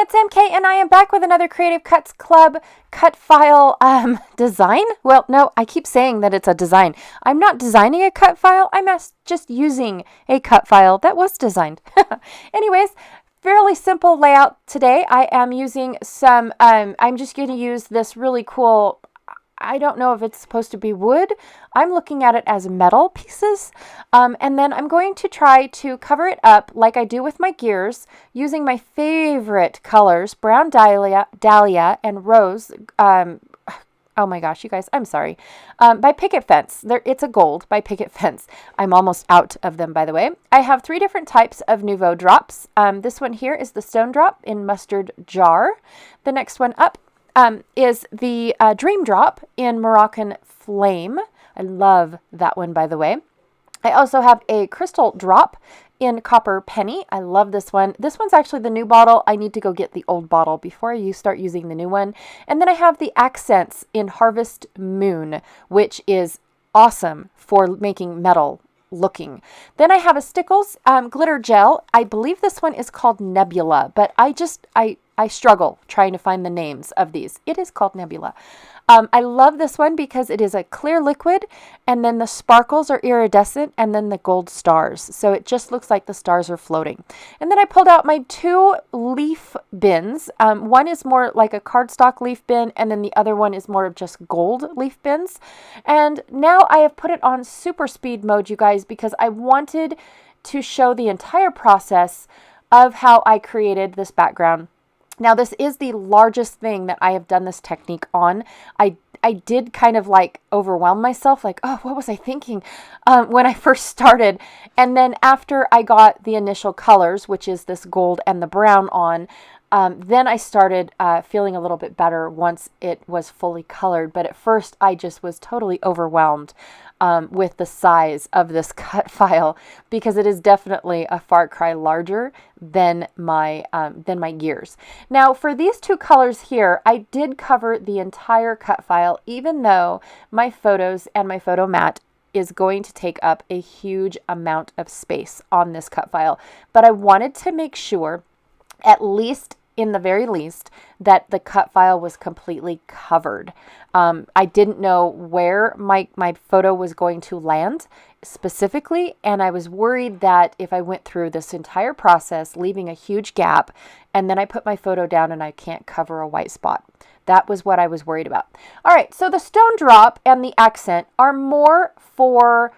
it's MK and I am back with another Creative Cuts Club cut file design. Well, no, I keep saying that it's a design. I'm not designing a cut file. I'm just using a cut file that was designed. Anyways, fairly simple layout today. I am using some, I'm just going to use this really cool, I don't know if it's supposed to be wood. I'm looking at it as metal pieces. And then I'm going to try to cover it up like I do with my gears using my favorite colors, brown dahlia and rose. Oh my gosh, you guys, I'm sorry. By Picket Fence. It's a gold by Picket Fence. I'm almost out of them, by the way. I have 3 different types of Nouveau drops. This one here is the stone drop in mustard jar. The next one up is the Dream Drop in Moroccan Flame. I love that one, by the way. I also have a Crystal Drop in Copper Penny. I love this one. This one's actually the new bottle. I need to go get the old bottle before I start using the new one. And then I have the Accents in Harvest Moon, which is awesome for making metal looking. Then I have a Stickles glitter gel. I believe this one is called Nebula, but I struggle trying to find the names of these. It is called Nebula. I love this one because it is a clear liquid, and then the sparkles are iridescent, and then the gold stars. So it just looks like the stars are floating. And then I pulled out my 2 leaf bins. One is more like a cardstock leaf bin, and then the other one is more of just gold leaf bins. And now I have put it on super speed mode, you guys, because I wanted to show the entire process of how I created this background. Now, this is the largest thing that I have done this technique on. I did kind of like overwhelm myself, like, oh, what was I thinking when I first started? And then after I got the initial colors, which is this gold and the brown on, then I started feeling a little bit better once it was fully colored. But at first, I just was totally overwhelmed with the size of this cut file, because it is definitely a far cry larger than my gears. Now, for these 2 colors here, I did cover the entire cut file, even though my photos and my photo mat is going to take up a huge amount of space on this cut file. But I wanted to make sure, at least in the very least, that the cut file was completely covered. I didn't know where my photo was going to land specifically, and I was worried that if I went through this entire process, leaving a huge gap, and then I put my photo down and I can't cover a white spot. That was what I was worried about. All right, so the stone drop and the accent are more for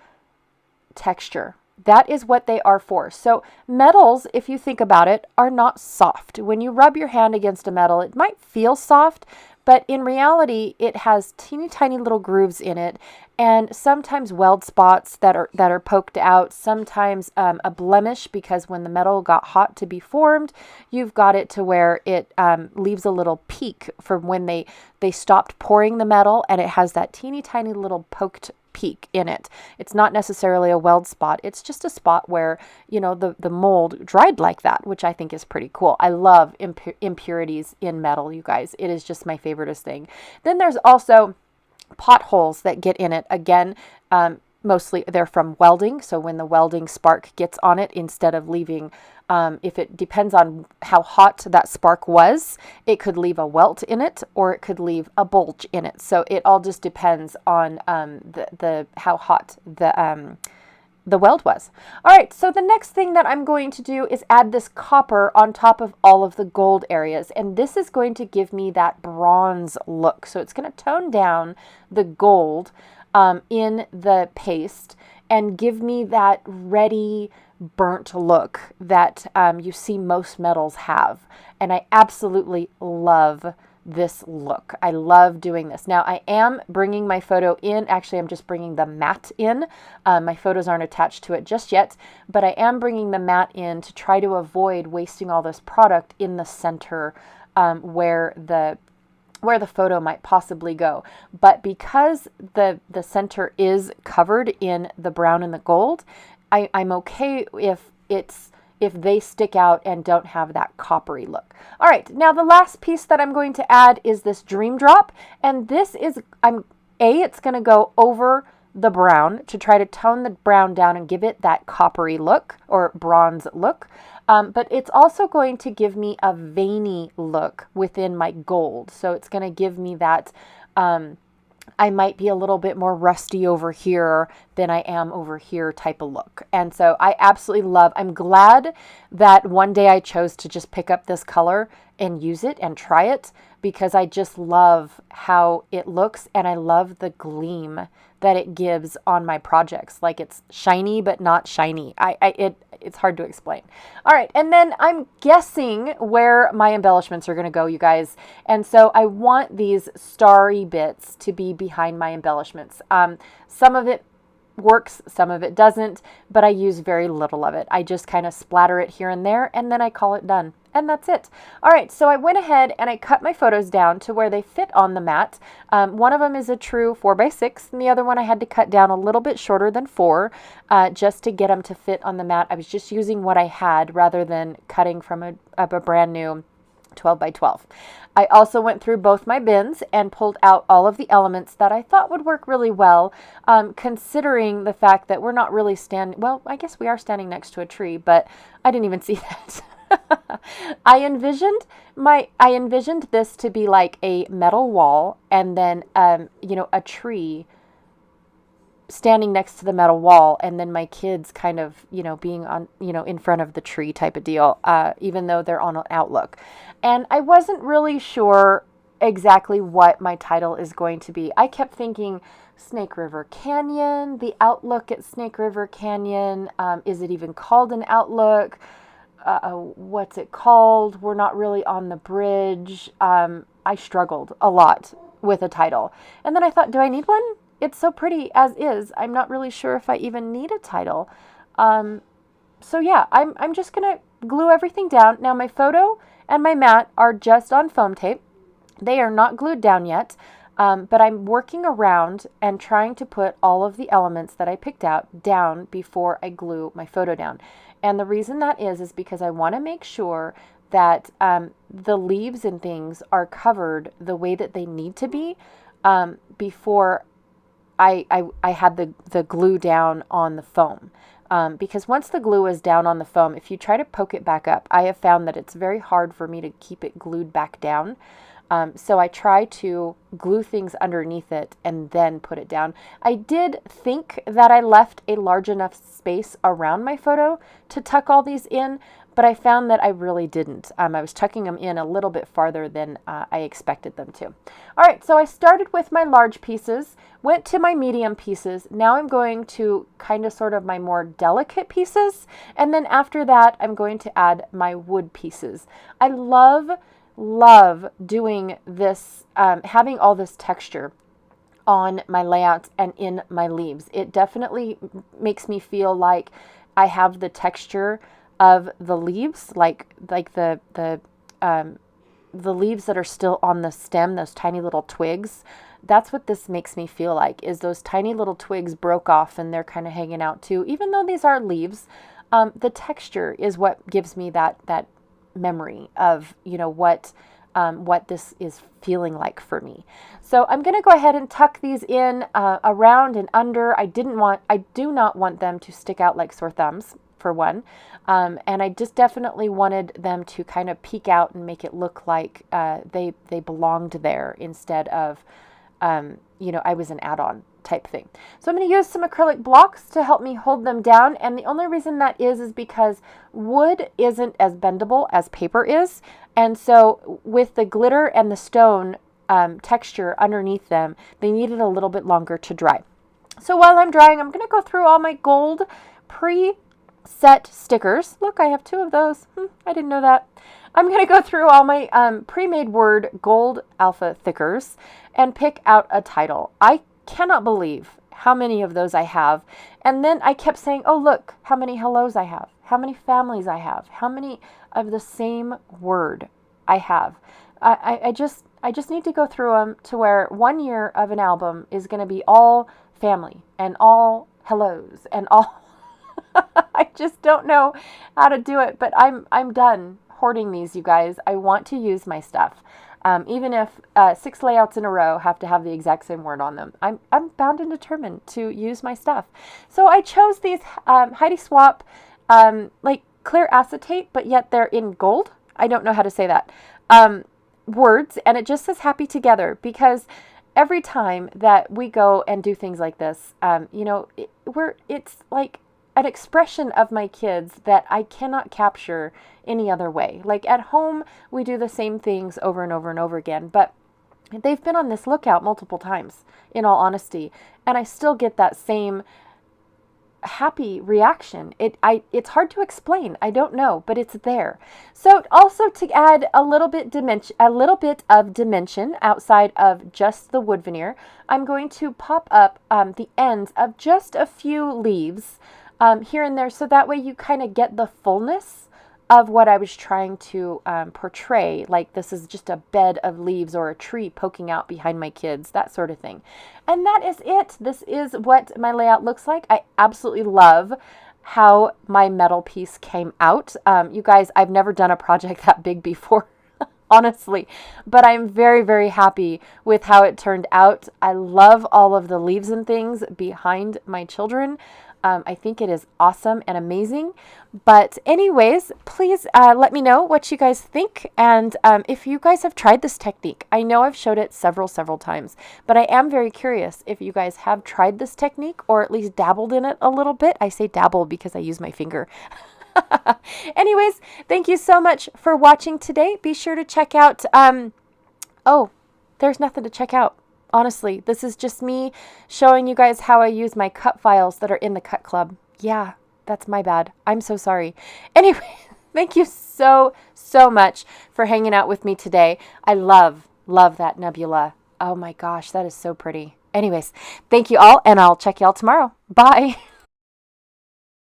texture. That is what they are for. So metals, if you think about it, are not soft. When you rub your hand against a metal, it might feel soft, but in reality, it has teeny tiny little grooves in it, and sometimes weld spots that are poked out, sometimes a blemish, because when the metal got hot to be formed, you've got it to where it leaves a little peak from when they stopped pouring the metal, and it has that teeny tiny little poked peak in it. It's not necessarily a weld spot. It's just a spot where, you know, the mold dried like that, which I think is pretty cool. I love impurities in metal, you guys. It is just my favoriteest thing. Then there's also potholes that get in it. Again, mostly they're from welding. So when the welding spark gets on it, instead of leaving, if it depends on how hot that spark was, it could leave a welt in it, or it could leave a bulge in it. So it all just depends on how hot the weld was. All right, so the next thing that I'm going to do is add this copper on top of all of the gold areas, and this is going to give me that bronze look. So it's going to tone down the gold in the paste and give me that ready burnt look that you see most metals have. And I absolutely love this look. I love doing this. Now, I am bringing my photo in. Actually, I'm just bringing the mat in. My photos aren't attached to it just yet, but I am bringing the mat in to try to avoid wasting all this product in the center where the photo might possibly go. But because the center is covered in the brown and the gold, I'm okay if they stick out and don't have that coppery look. All right, now the last piece that I'm going to add is this Dream Drop, and this is, it's going to go over the brown to try to tone the brown down and give it that coppery look or bronze look. But it's also going to give me a veiny look within my gold. So it's going to give me that I might be a little bit more rusty over here than I am over here type of look. And so I absolutely love, I'm glad that one day I chose to just pick up this color and use it and try it, because I just love how it looks and I love the gleam that it gives on my projects. Like it's shiny, but not shiny. It's hard to explain. All right. And then I'm guessing where my embellishments are going to go, you guys. And so I want these starry bits to be behind my embellishments. Some of it works, some of it doesn't, but I use very little of it. I just kind of splatter it here and there, and then I call it done. And that's it. All right, so I went ahead and I cut my photos down to where they fit on the mat. One of them is a true 4x6, and the other one I had to cut down a little bit shorter than 4 just to get them to fit on the mat. I was just using what I had rather than cutting from a brand new 12 by 12. I also went through both my bins and pulled out all of the elements that I thought would work really well, considering the fact that we're not really standing, well, I guess we are standing next to a tree, but I didn't even see that. I envisioned this to be like a metal wall and then, a tree standing next to the metal wall, and then my kids kind of, being on, in front of the tree type of deal, even though they're on an outlook. And I wasn't really sure exactly what my title is going to be. I kept thinking Snake River Canyon, the outlook at Snake River Canyon. Is it even called an outlook? What's it called? We're not really on the bridge. I struggled a lot with a title. And then I thought, do I need one? It's so pretty as is. I'm not really sure if I even need a title. So yeah, I'm just going to glue everything down. Now my photo and my mat are just on foam tape. They are not glued down yet, but I'm working around and trying to put all of the elements that I picked out down before I glue my photo down. And the reason that is because I want to make sure that the leaves and things are covered the way that they need to be before I had the glue down on the foam. Because once the glue is down on the foam, if you try to poke it back up, I have found that it's very hard for me to keep it glued back down. So I try to glue things underneath it and then put it down. I did think that I left a large enough space around my photo to tuck all these in, but I found that I really didn't. I was tucking them in a little bit farther than I expected them to. All right, so I started with my large pieces, went to my medium pieces. Now I'm going to kind of sort of my more delicate pieces, and then after that, I'm going to add my wood pieces. I love doing this, having all this texture on my layouts and in my leaves. It definitely makes me feel like I have the texture of the leaves, like the leaves that are still on the stem, those tiny little twigs. That's what this makes me feel like, is those tiny little twigs broke off and they're kind of hanging out too. Even though these are leaves, the texture is what gives me that memory of, what this is feeling like for me. So I'm going to go ahead and tuck these in around and under. I do not want them to stick out like sore thumbs, for one. And I just definitely wanted them to kind of peek out and make it look like they belonged there instead of, I was an add-on type thing. So I'm going to use some acrylic blocks to help me hold them down. And the only reason that is because wood isn't as bendable as paper is. And so with the glitter and the stone texture underneath them, they needed a little bit longer to dry. So while I'm drying, I'm going to go through all my gold pre-set stickers. Look, I have 2 of those. I didn't know that. I'm going to go through all my pre-made word gold alpha thickers and pick out a title. I cannot believe how many of those I have. And then I kept saying, oh, look, how many hellos I have, how many families I have, how many of the same word I have. I just need to go through them to where 1 year of an album is going to be all family and all hellos and all. I just don't know how to do it, but I'm done hoarding these, you guys. I want to use my stuff. Even if 6 layouts in a row have to have the exact same word on them, I'm bound and determined to use my stuff. So I chose these Heidi Swapp like clear acetate, but yet they're in gold. I don't know how to say that. Words, and it just says happy together, because every time that we go and do things like this, it's like an expression of my kids that I cannot capture any other way. Like at home, we do the same things over and over and over again, but they've been on this lookout multiple times, in all honesty, and I still get that same happy reaction. It's hard to explain. I don't know, but it's there. So also to add a little bit of dimension outside of just the wood veneer, I'm going to pop up the ends of just a few leaves here and there, so that way you kind of get the fullness of what I was trying to portray. Like this is just a bed of leaves or a tree poking out behind my kids, that sort of thing. And that is it. This is what my layout looks like. I absolutely love how my metal piece came out. You guys, I've never done a project that big before, honestly, but I'm very, very happy with how it turned out. I love all of the leaves and things behind my children. I think it is awesome and amazing. But anyways, please let me know what you guys think. And if you guys have tried this technique, I know I've showed it several times, but I am very curious if you guys have tried this technique or at least dabbled in it a little bit. I say dabble because I use my finger. Anyways, thank you so much for watching today. Be sure to check out, there's nothing to check out. Honestly, this is just me showing you guys how I use my cut files that are in the Cut Club. Yeah, that's my bad. I'm so sorry. Anyway, thank you so much for hanging out with me today. I love that nebula. Oh my gosh, that is so pretty. Anyways, thank you all, and I'll check you all tomorrow. Bye.